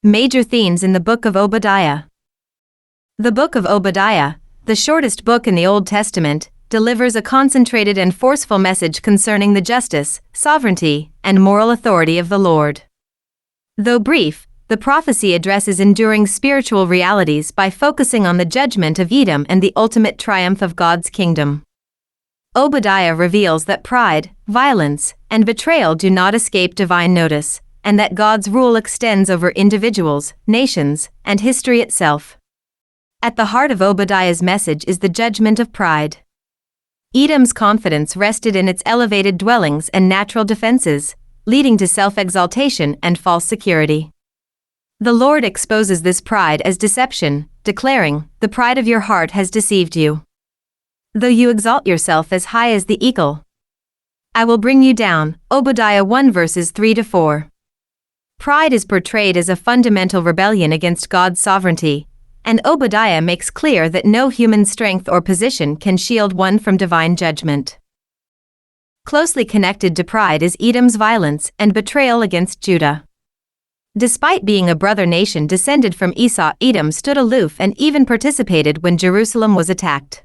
Major themes in the Book of Obadiah. The Book of Obadiah, the shortest book in the Old Testament, delivers a concentrated and forceful message concerning the justice, sovereignty, and moral authority of the Lord. Though brief, the prophecy addresses enduring spiritual realities by focusing on the judgment of Edom and the ultimate triumph of God's kingdom. Obadiah reveals that pride, violence, and betrayal do not escape divine notice, and that God's rule extends over individuals, nations, and history itself. At the heart of Obadiah's message is the judgment of pride. Edom's confidence rested in its elevated dwellings and natural defenses, leading to self-exaltation and false security. The Lord exposes this pride as deception, declaring, "The pride of your heart has deceived you. Though you exalt yourself as high as the eagle, I will bring you down." Obadiah 1 verses 3-4. Pride is portrayed as a fundamental rebellion against God's sovereignty, and Obadiah makes clear that no human strength or position can shield one from divine judgment. Closely connected to pride is Edom's violence and betrayal against Judah. Despite being a brother nation descended from Esau, Edom stood aloof and even participated when Jerusalem was attacked.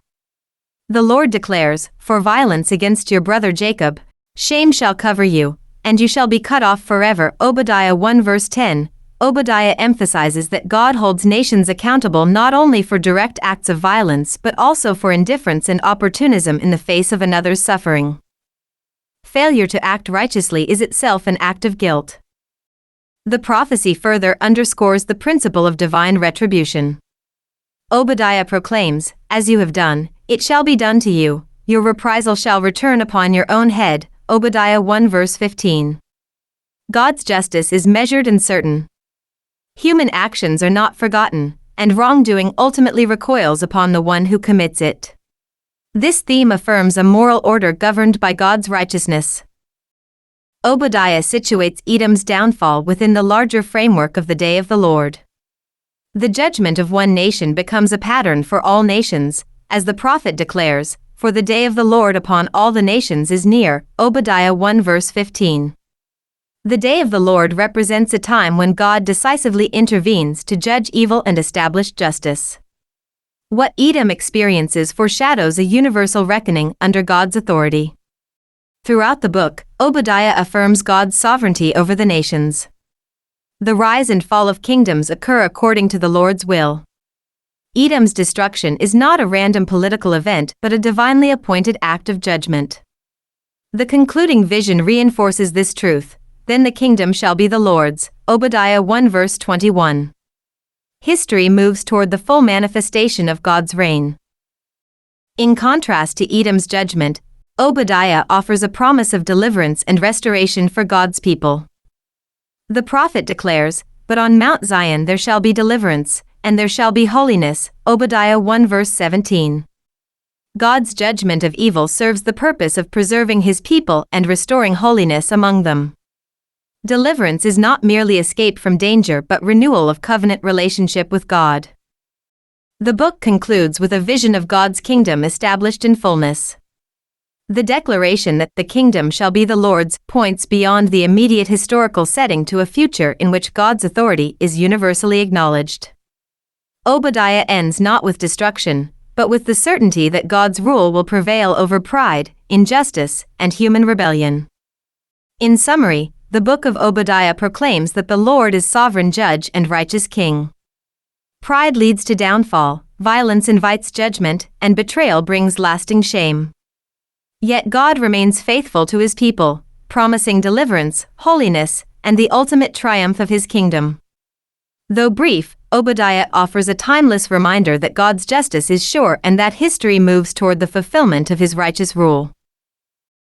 The Lord declares, "For violence against your brother Jacob, shame shall cover you, and you shall be cut off forever." Obadiah 1 verse 10. Obadiah emphasizes that God holds nations accountable not only for direct acts of violence but also for indifference and opportunism in the face of another's suffering. Failure to act righteously is itself an act of guilt. The prophecy further underscores the principle of divine retribution. Obadiah proclaims, "As you have done, it shall be done to you, your reprisal shall return upon your own head." Obadiah 1 verse 15. God's justice is measured and certain. Human actions are not forgotten, and wrongdoing ultimately recoils upon the one who commits it. This theme affirms a moral order governed by God's righteousness. Obadiah situates Edom's downfall within the larger framework of the day of the Lord. The judgment of one nation becomes a pattern for all nations, as the prophet declares, "For the day of the Lord upon all the nations is near." Obadiah 1 verse 15. The day of the Lord represents a time when God decisively intervenes to judge evil and establish justice. What Edom experiences foreshadows a universal reckoning under God's authority. Throughout the book, Obadiah affirms God's sovereignty over the nations. The rise and fall of kingdoms occur according to the Lord's will. Edom's destruction is not a random political event but a divinely appointed act of judgment. The concluding vision reinforces this truth: "Then the kingdom shall be the Lord's." Obadiah 1 verse 21. History moves toward the full manifestation of God's reign. In contrast to Edom's judgment, Obadiah offers a promise of deliverance and restoration for God's people. The prophet declares, "But on Mount Zion there shall be deliverance, and there shall be holiness." Obadiah 1 verse 17. God's judgment of evil serves the purpose of preserving His people and restoring holiness among them. Deliverance is not merely escape from danger but renewal of covenant relationship with God. The book concludes with a vision of God's kingdom established in fullness. The declaration that the kingdom shall be the Lord's points beyond the immediate historical setting to a future in which God's authority is universally acknowledged. Obadiah ends not with destruction, but with the certainty that God's rule will prevail over pride, injustice, and human rebellion. In summary, the book of Obadiah proclaims that the Lord is sovereign judge and righteous king. Pride leads to downfall, violence invites judgment, and betrayal brings lasting shame. Yet God remains faithful to His people, promising deliverance, holiness, and the ultimate triumph of His kingdom. Though brief, Obadiah offers a timeless reminder that God's justice is sure and that history moves toward the fulfillment of His righteous rule.